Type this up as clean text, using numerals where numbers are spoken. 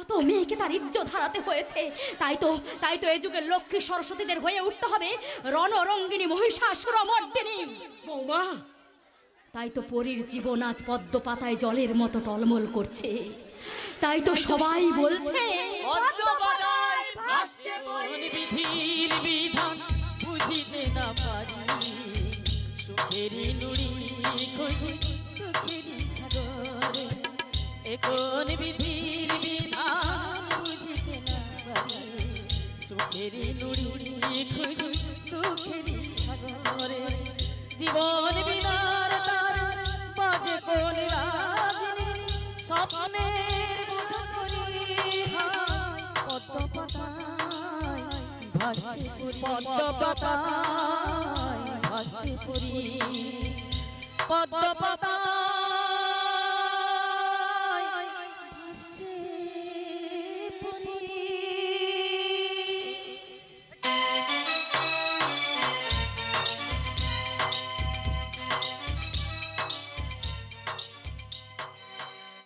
কত মেয়েকে তার ইজ্জত হারাতে হয়েছে। তাই তো এই যুগের লক্ষ্মী সরস্বতীদের হয়ে উঠতে হবে রণরঙ্গিনী মহিষাসুরমর্দিনী। বৌমা, তাই তো পরীর জীবন আজ পদ্ম পাতায় জলের মতো টলমল করছে। তাই তো সবাই বলছে বিধির বিধান বুঝিতে না পারি, সুখেরই নুড়ি খোঁজি সুখেরই সাগরে। এখন বিধির বিধান বুঝিতে না পারি, সুখেরই নুড়ি খোঁজি সুখেরই সাগরে। জীবন বিনার তার বাজে কোন রাগিনী, স্বপ্নের বোঝা করি পদ্ম পাতায় ভাসছে পুরী, পদ্ম পাতায় ভাসছে পুরী, পদ্ম পাতায়